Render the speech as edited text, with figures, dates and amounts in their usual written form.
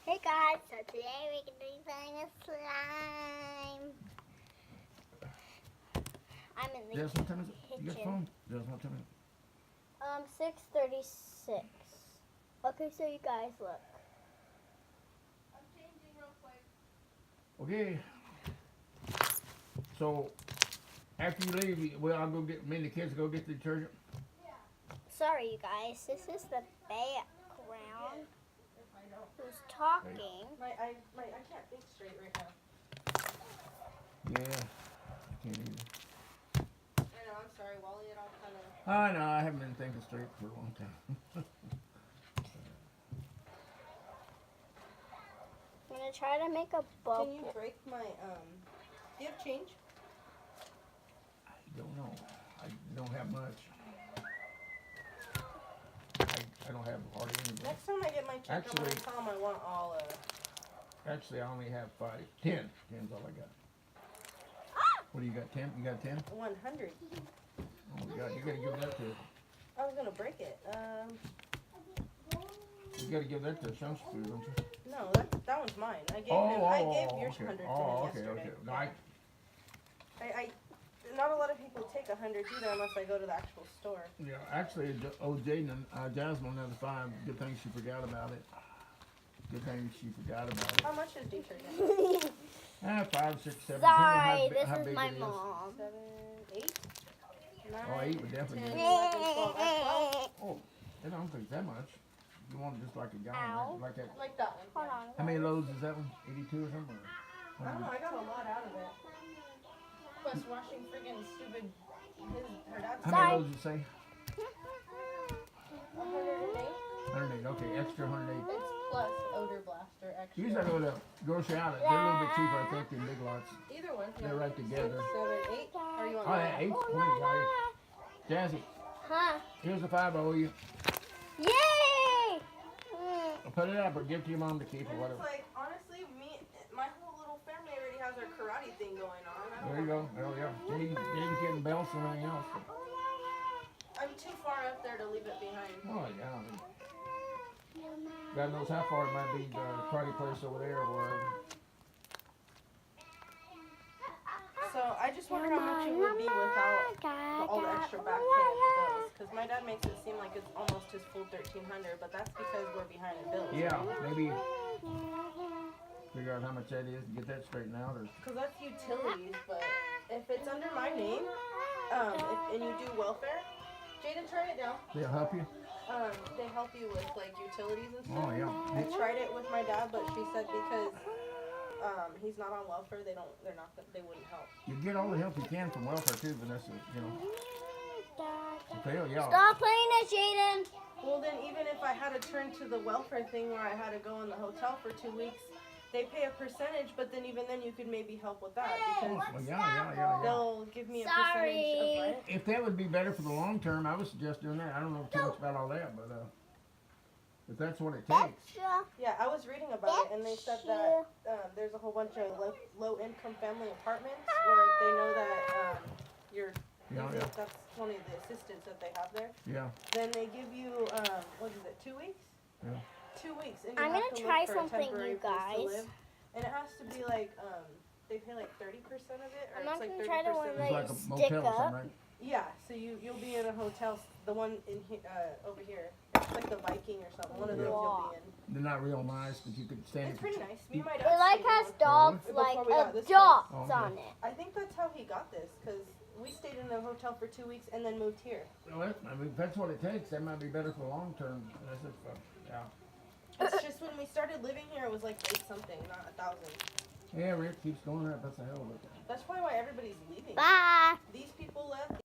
Hey guys, so today we're going to be playing a slime. I'm in the Jess, what time is it? You got kitchen. the phone? Jess, what time is it? 6:36. Okay, so you guys look. I'm changing real quick. Okay. So, after you leave, well, I'll go get, me and the kids go get the detergent. Sorry, you guys. This is the background. Who's talking? I can't think straight right now. Yeah. I can't either. I know, I'm sorry, Wally, it all kind of... I know, I haven't been thinking straight for a long time. I'm going to try to make a bubble. Can you break my, do you have change? I don't know. I don't have much. I don't have hardly anything. Next time I get my check, I'm going to tell them I want all, Actually, I only have 5. 10. 10's all I got. What do you got, 10? You got 10? 100. Oh my God, you gotta give that to, I was going to break it. you gotta give that to Shunspoo, don't you? No, that one's mine. I gave yours 100 to him yesterday. Okay. No, Not a lot of people take 100 either unless I go to the actual store. yeah, actually, Jasmine has 5. Good thing she forgot about it. Good thing she forgot about it. How much is detergent? 5, 6, 7. Sorry, depending on how this is big my it is. mom. 7, 8, 9, Oh, 8 would definitely 10, be. 11, 12. That's 12. Oh, I don't think that much. You want just like a gallon, Ow. right? Like that. Like that one. Hold on. How many loads is that one? 82 or something? I don't know, I got a lot out of it. Plus washing friggin' stupid her dad's How Sorry. many loads does it say? 108. 108. Okay, extra 108. It's plus odor blaster extra. Usually I go to grocery outlet. They're a little bit cheaper, I think, than Big Lots. Either one. They're right together. 6, 7, 8. Or you want Oh, yeah, 8, 20. Jazzy, Huh? here's the 5 I owe you. Yay! I'll put it up or give it to your mom to keep or And whatever. it's like, honestly, my whole little family already has their karate thing going on. There you go. Oh, yeah. Dave's getting belts and everything else. I'm too far up there to leave it behind. Oh, yeah. God knows how far it might be the karate place over there or wherever. So I just wonder how much it would be without all the extra back pay of the bills. Because my dad makes it seem like it's almost his full $1,300, but that's because we're behind in bills. Yeah, maybe figure out how much that is and get that straightened out. Or Because that's utilities, but if it's under my name, and you do welfare, Jaden, turn it down. they'll help you. They help you with like utilities and stuff. Oh, yeah. I tried it with my dad, but she said because he's not on welfare, they wouldn't help. You get all the help you can from welfare too, Vanessa. You know. Yeah. Stop playing it, Jaden. Well, then even if I had to turn to the welfare thing where I had to go in the hotel for 2 weeks, they pay a percentage, but then even then you could maybe help with that because Well, yeah. they'll give me a Sorry. percentage of rent. If that would be better for the long term, I would suggest doing that. I don't know too much about all that, but if that's what it takes. Extra. Yeah, I was reading about it, and they said that there's a whole bunch of low-income family apartments where if they know that you're using, that's one of the assistants that they have there, Yeah. then they give you, what is it, 2 weeks? Yeah. 2 weeks, and you I'm have gonna to try look for a something, temporary you place to guys. live. And it has to be like, they pay like 30% of it, or I'm it's not like gonna 30% try the one It's that like a stick motel or up. something, right? Yeah, so you'll be in a hotel, the one in over here. It's like the Viking or something, one of those you'll be in. They're not real nice, but you could stand It's it. pretty nice. Me and my It dad like stayed in has one. dogs, Before like we got this dots place. Oh, on okay. it. I think that's how he got this, because we stayed in the hotel for 2 weeks and then moved here. Well, I mean, if that's what it takes, that might be better for the long term. That's it. Yeah. It's just when we started living here, it was like 8 something, not 1,000. Yeah, Rick keeps going up. That's a hell of it. That's probably why everybody's leaving. Bye. These people left.